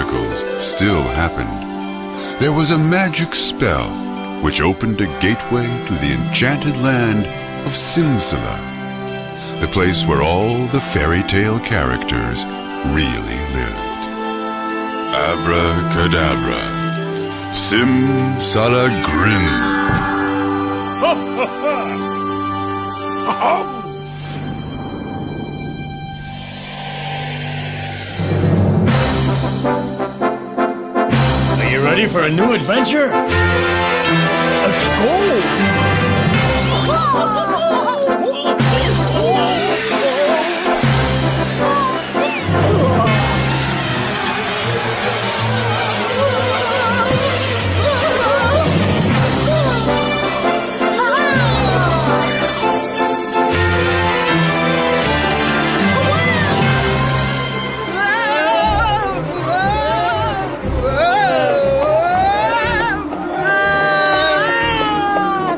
miracles still happened. There was a magic spell which opened a gateway to the enchanted land of Simsala, the place where all the fairy tale characters really lived. Abracadabra, Simsala Grimm. Ha ha ha! Ha-ha! Are you ready for a new adventure? Let's go!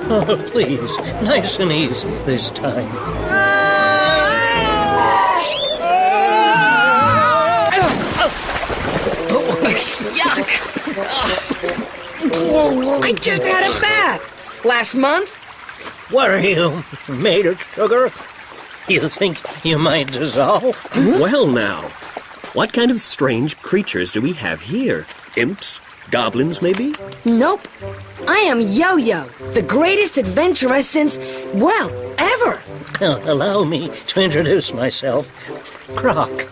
Oh, please, nice and easy this time. Yuck! I just had a bath last month. What are you, made of sugar? You think you might dissolve? Well now, what kind of strange creatures do we have here? Imps? Goblins, maybe? Nope. I am Yo-Yo, the greatest adventurer since, well, ever. Allow me to introduce myself. Croc.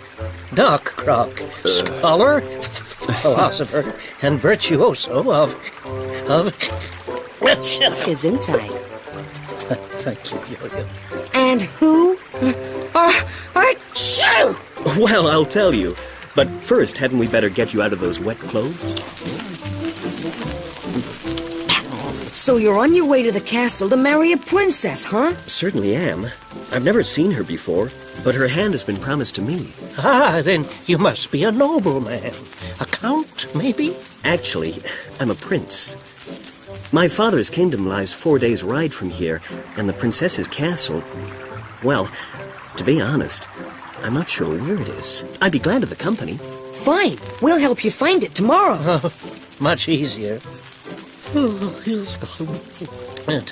Doc Croc. Scholar, philosopher, and virtuoso of... Gesundheit. Thank you, Yo-Yo. And who are you? Well, I'll tell you. But first, hadn't we better get you out of those wet clothes? So you're on your way to the castle to marry a princess, huh? Certainly am. I've never seen her before, but her hand has been promised to me. Ah, then you must be a nobleman. A count, maybe? Actually, I'm a prince. My father's kingdom lies 4 days' ride from here, and the princess's castle... Well, to be honest, I'm not sure where it is. I'd be glad of the company. Fine. We'll help you find it tomorrow. Oh, much easier. To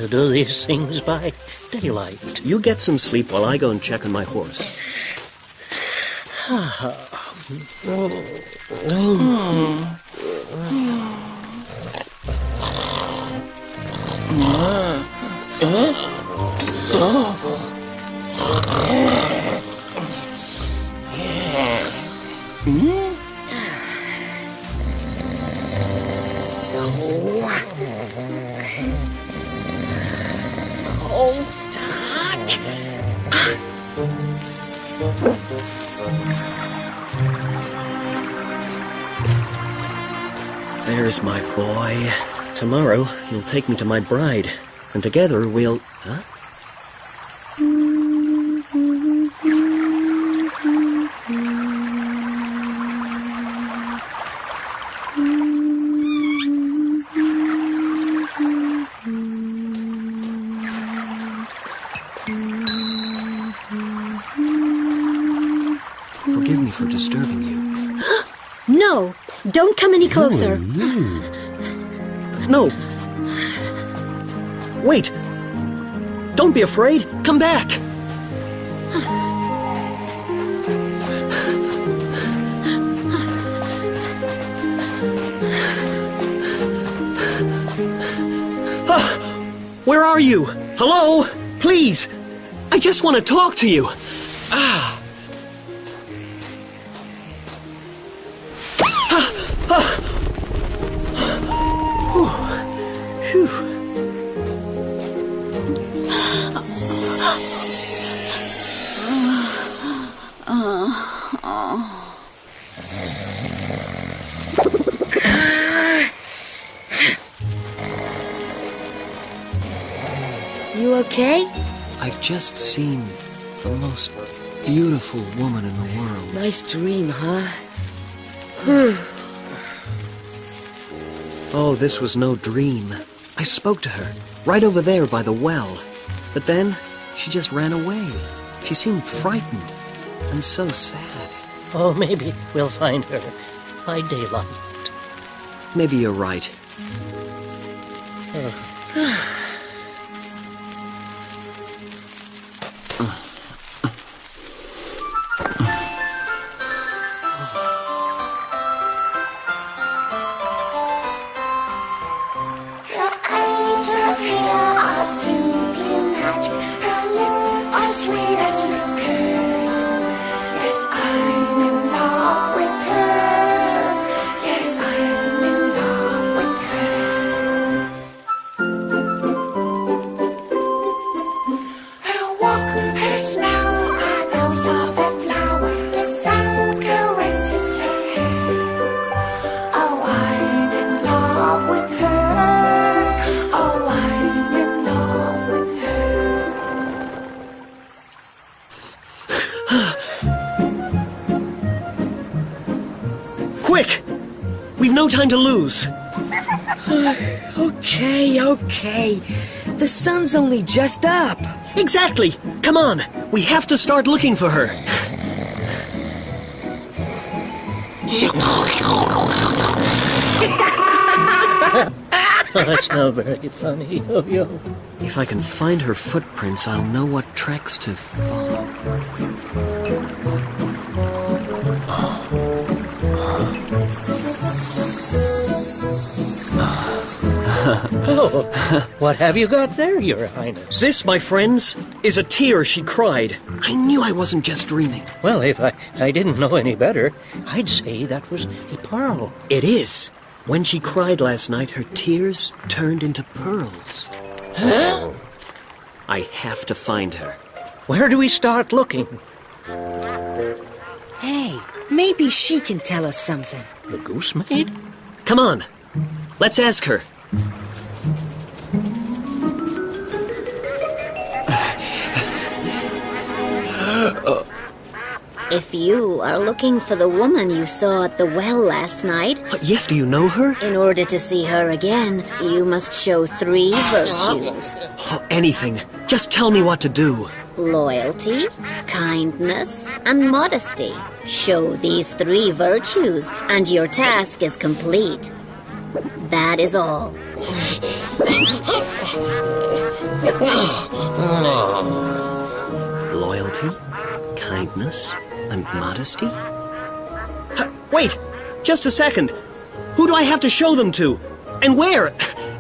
do these things by daylight. You get some sleep while I go and check on my horse. Oh, Doc. There's my boy. Tomorrow, he'll take me to my bride, and together we'll... Huh? Forgive me for disturbing you. No, don't come any closer. No. Wait. Don't be afraid. Come back. Where are you? Hello? Please. I just want to talk to you. You okay? I've just seen the most beautiful woman in the world. Nice dream, huh? Oh, this was no dream. I spoke to her, right over there by the well. But then, she just ran away. She seemed frightened, and so sad. Oh, maybe we'll find her. by daylight. Maybe you're right. Quick! We've no time to lose. Okay. The sun's only just up. Exactly! Come on! We have to start looking for her. That's not very funny, Yo-Yo. If I can find her footprints, I'll know what tracks to follow. Oh, what have you got there, Your Highness? This, my friends, is a tear she cried. I knew I wasn't just dreaming. Well, if I didn't know any better, I'd say that was a pearl. It is. When she cried last night, her tears turned into pearls. Huh? I have to find her. Where do we start looking? Hey, maybe she can tell us something. The goose maid? Come on. Let's ask her. If you are looking for the woman you saw at the well last night, Yes, do you know her? in order to see her again, you must show 3 virtues. Oh, anything. Just tell me what to do. Loyalty, kindness, and modesty. Show these 3 virtues, and your task is complete. That is all. Loyalty, kindness, and modesty? Wait! Just a second. Who do I have to show them to? And where?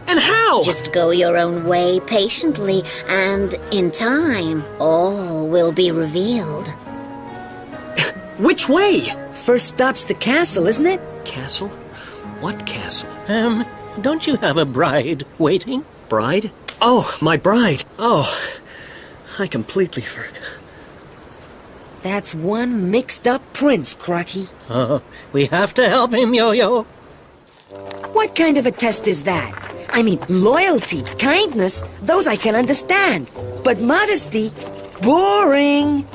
And how? Just go your own way patiently, and in time, all will be revealed. Which way? First stop's the castle, isn't it? Castle? What castle? Don't you have a bride waiting? Bride? Oh, my bride. Oh, I completely forgot. That's one mixed-up prince, Crocky. Oh, we have to help him, Yo-Yo. What kind of a test is that? I mean, loyalty, kindness, those I can understand. But modesty, boring.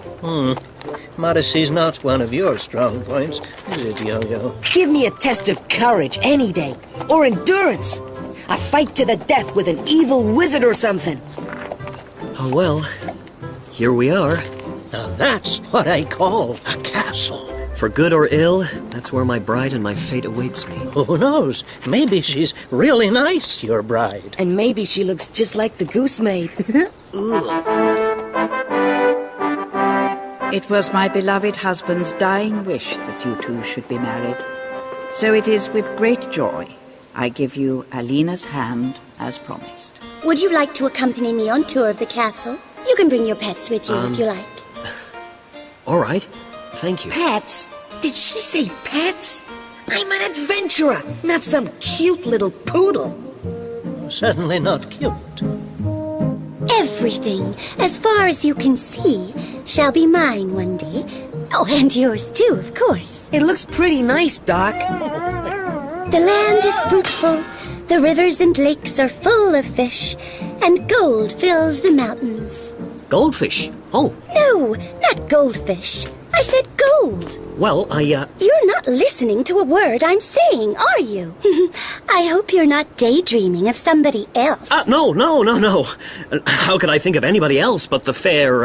Modesty's not one of your strong points, is it, Yo-Yo? Give me a test of courage any day. Or endurance. A fight to the death with an evil wizard or something. Oh, well, here we are. Now that's what I call a castle. For good or ill, that's where my bride and my fate awaits me. Who knows? Maybe she's really nice, your bride. And maybe she looks just like the goose maid. It was my beloved husband's dying wish that you two should be married. So it is with great joy I give you Alina's hand as promised. Would you like to accompany me on tour of the castle? You can bring your pets with you if you like. All right. Thank you. Pets? Did she say pets? I'm an adventurer, not some cute little poodle. Certainly not cute. Everything, as far as you can see, shall be mine one day. Oh, and yours too, of course. It looks pretty nice, Doc. The land is fruitful, the rivers and lakes are full of fish, and gold fills the mountains. Goldfish? Oh, No, not goldfish. I said gold. well, You're not listening to a word I'm saying, are you? I hope you're not daydreaming of somebody else. No. How could I think of anybody else but the fair,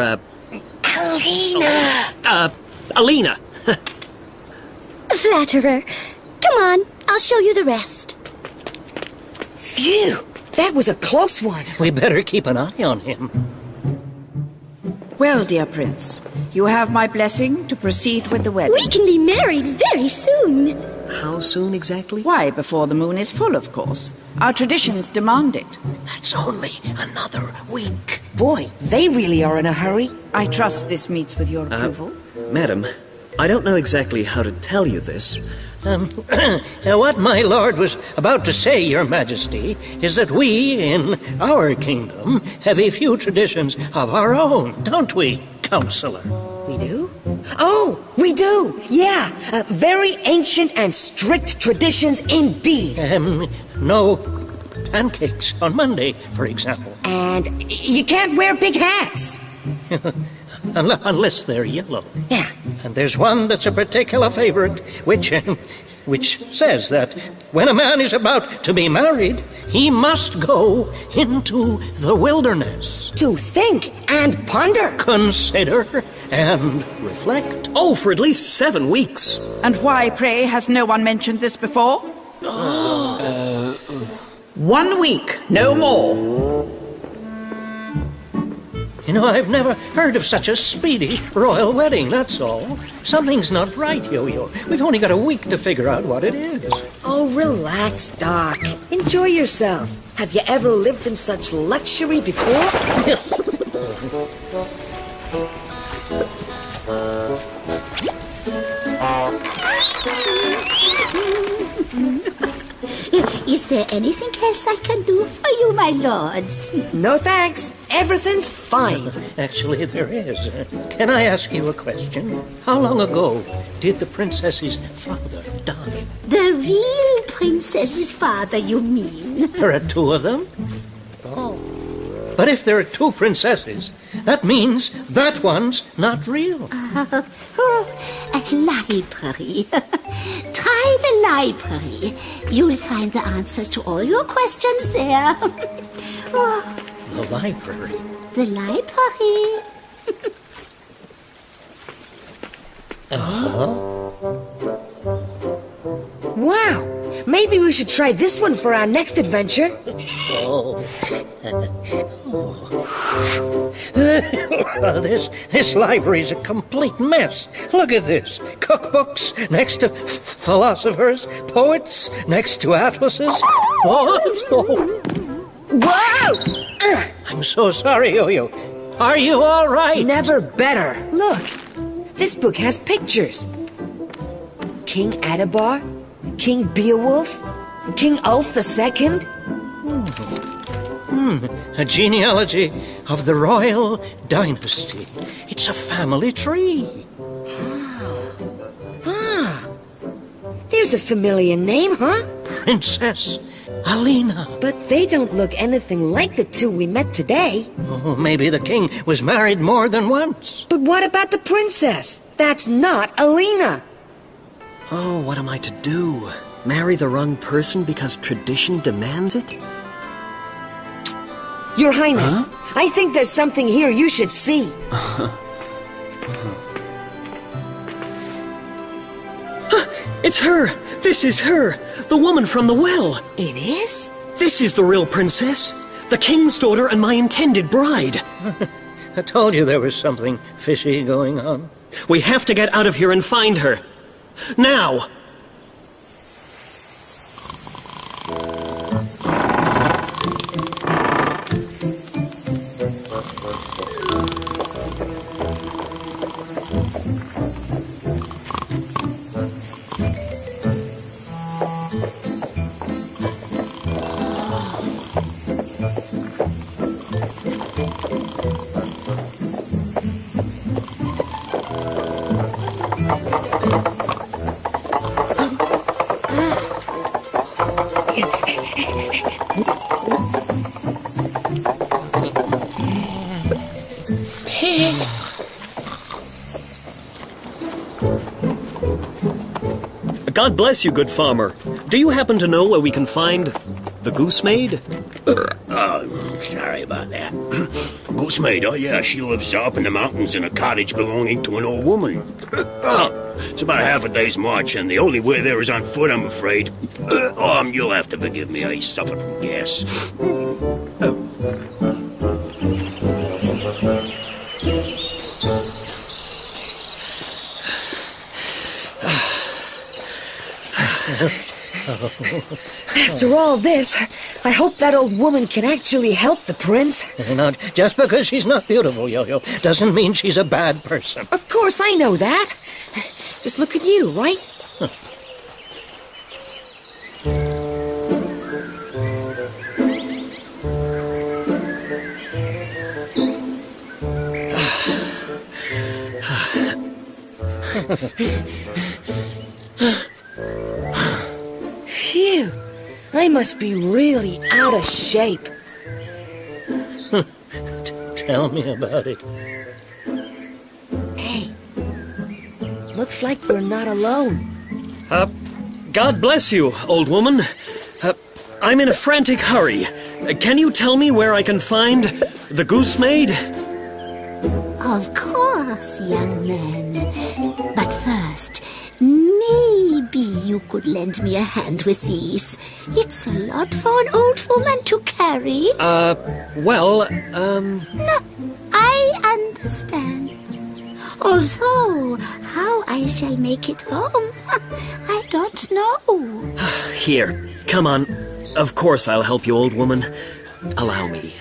Alina! Alina. Flatterer. Come on, I'll show you the rest. Phew, that was a close one. We better keep an eye on him. Well, dear Prince, you have my blessing to proceed with the wedding. We can be married very soon. How soon exactly? Why, before the moon is full, of course. Our traditions demand it. That's only another week. Boy, they really are in a hurry. I trust this meets with your approval. Madam, I don't know exactly how to tell you this. What my lord was about to say, Your Majesty, is that we, in our kingdom, have a few traditions of our own, don't we, Counselor? We do? Oh, we do! Yeah, very ancient and strict traditions indeed. No pancakes on Monday, for example. And you can't wear big hats. Unless they're yellow. Yeah. And there's one that's a particular favorite, which says that when a man is about to be married, he must go into the wilderness. To think and ponder. Consider and reflect. Oh, for at least 7 weeks. And why, pray, has no one mentioned this before? 1 week, no more. You know, I've never heard of such a speedy royal wedding, that's all. Something's not right, Yo-Yo. We've only got a week to figure out what it is. Oh, relax, Doc. Enjoy yourself. Have you ever lived in such luxury before? Is there anything else I can do for you, my lords? No thanks. Everything's fine. Actually, there is. Can I ask you a question? How long ago did the princess's father die? The real princess's father, you mean? There are 2 of them? Oh. But if there are 2 princesses, that means that one's not real. A library. Try the library. You'll find the answers to all your questions there. The library? The library. Wow. Maybe we should try this one for our next adventure. This library's a complete mess. Look at this. Cookbooks next to philosophers, poets next to atlases. Whoa! I'm so sorry, Yo-Yo. Are you all right? Never better. Look, this book has pictures. King Adabar, King Beowulf, King Ulf II. A genealogy of the royal dynasty. It's a family tree. There's a familiar name, huh? Princess Alina. But they don't look anything like the 2 we met today. Oh, maybe the king was married more than once. But what about the princess? That's not Alina. Oh, what am I to do? Marry the wrong person because tradition demands it? Your Highness, I think there's something here you should see. It's her! This is her! The woman from the well! It is? This is the real princess! The king's daughter and my intended bride! I told you there was something fishy going on. We have to get out of here and find her. Now! God bless you, good farmer. Do you happen to know where we can find the goose maid? Oh, sorry about that. Goosemaid, oh yeah, she lives up in the mountains in a cottage belonging to an old woman. It's about half a day's march, and the only way there is on foot, I'm afraid. You'll have to forgive me, I suffer from gas. After all this, I hope that old woman can actually help the prince. Now, just because she's not beautiful, Yo-Yo, doesn't mean she's a bad person. Of course, I know that. Just look at you, right? Huh. Phew, I must be really out of shape. Tell me about it. Hey, looks like we're not alone. God bless you, old woman. I'm in a frantic hurry. Can you tell me where I can find the Goosemaid? Of course, young man. But first, maybe you could lend me a hand with these. It's a lot for an old woman to carry. Well, No, I understand. Also, how I shall make it home, I don't know. Here, come on. Of course I'll help you, old woman. Allow me.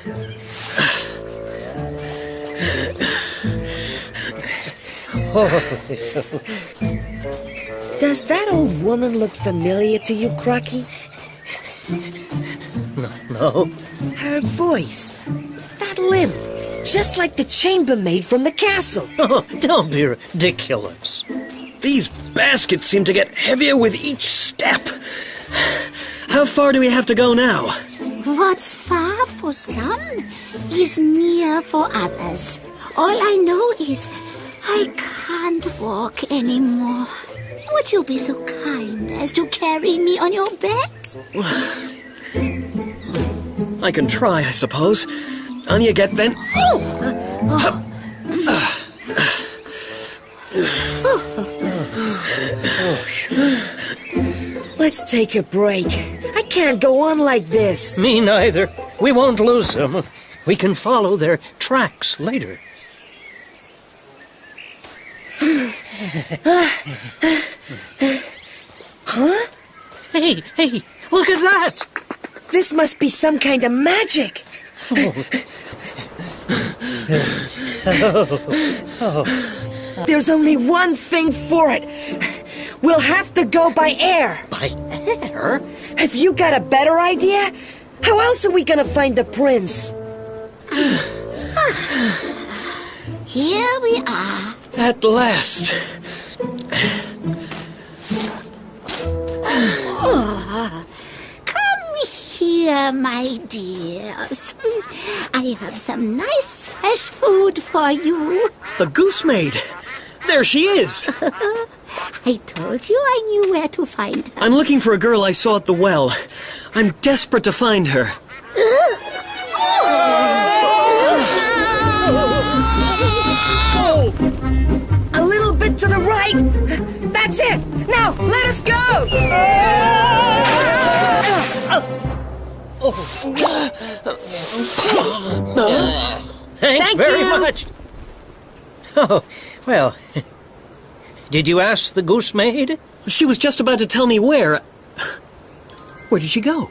Does that old woman look familiar to you, Crocky? No. Her voice, that limp, just like the chambermaid from the castle. Oh, don't be ridiculous. These baskets seem to get heavier with each step. How far do we have to go now? What's far for some is near for others. All I know is I can't walk anymore. Would you be so kind as to carry me on your back? I can try, I suppose. On you get, then. Let's take a break. I can't go on like this. Me neither. We won't lose them. We can follow their tracks later. Huh? Hey, look at that! This must be some kind of magic. There's only one thing for it. We'll have to go by air. By air? Have you got a better idea? How else are we gonna find the prince? Here we are. At last. Come here, my dears. I have some nice fresh food for you. The Goosemaid. There she is. I told you I knew where to find her. I'm looking for a girl I saw at the well. I'm desperate to find her. A little bit to the right. That's it. Now, let us go. Thanks very you. much. Oh, well, did you ask the Goosemaid? She was just about to tell me where. Where did she go?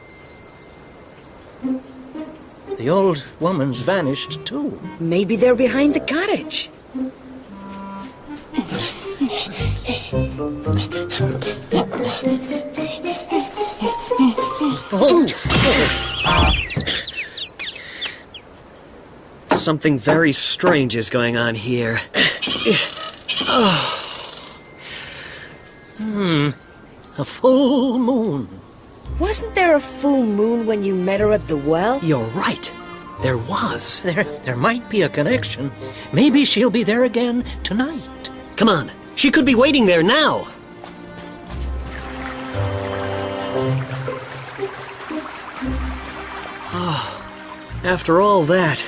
The old woman's vanished, too. Maybe they're behind the cottage. Something very strange is going on here. A full moon. Wasn't there a full moon when you met her at the well? You're right. There was. There might be a connection. Maybe she'll be there again tonight. Come on. She could be waiting there now. After all that,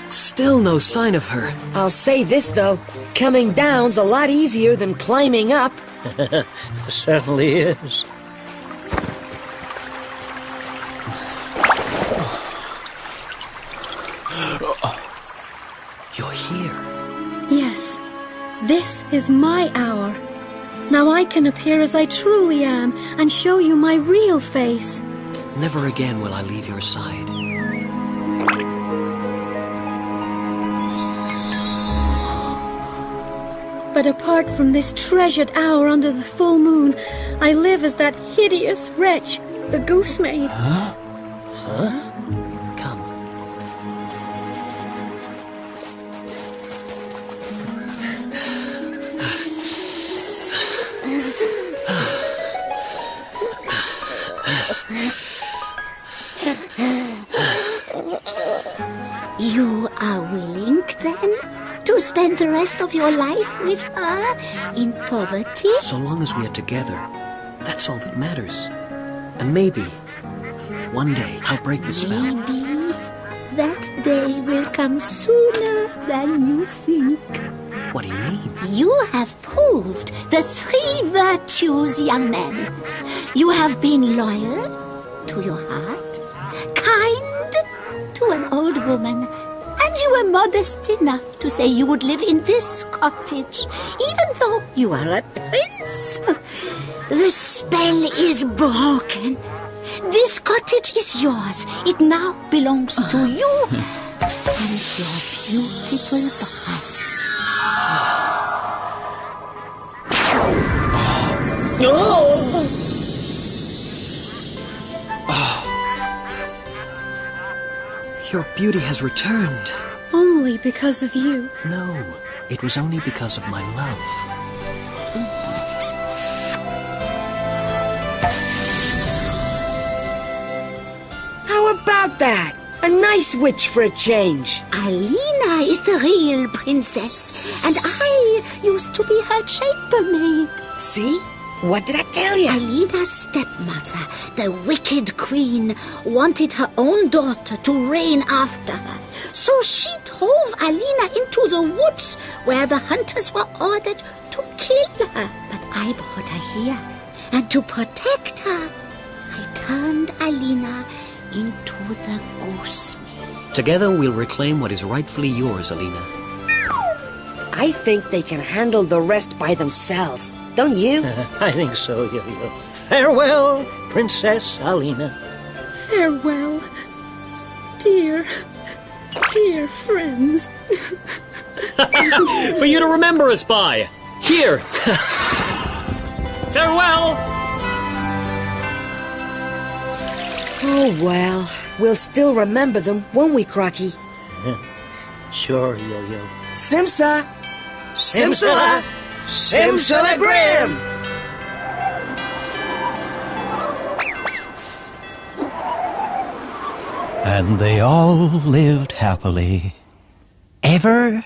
still no sign of her. I'll say this, though. Coming down's a lot easier than climbing up. Certainly is. You're here. Yes, this is my hour. Now I can appear as I truly am and show you my real face. Never again will I leave your side. But apart from this treasured hour under the full moon, I live as that hideous wretch, the Goose Maid. Huh? Come. You are willing, then, to spend the rest of your life with her in poverty? So long as we are together, that's all that matters. And maybe, one day, I'll break the spell. Maybe that day will come sooner than you think. What do you mean? You have proved the 3 virtues, young man. You have been loyal to your heart, kind to an old woman, and you were modest enough to say you would live in this cottage, even though you are a prince. The spell is broken. This cottage is yours. It now belongs to you and your beautiful bride. Your beauty has returned. Only because of you. No, it was only because of my love. How about that? A nice witch for a change. Alina is the real princess, and I used to be her chambermaid. See? What did I tell you? Alina's stepmother, the wicked queen, wanted her own daughter to reign after her. So she drove Alina into the woods where the hunters were ordered to kill her. But I brought her here, and to protect her, I turned Alina into the Goose Maid. Together we'll reclaim what is rightfully yours, Alina. I think they can handle the rest by themselves. Don't you? I think so, Yo-Yo. Farewell, Princess Alina. Farewell, dear friends. For you to remember us by. Here. Farewell. Oh, well. We'll still remember them, won't we, Crocky? Sure, Yo-Yo. Simsa! Simsala! Simsala Grimm! And they all lived happily ever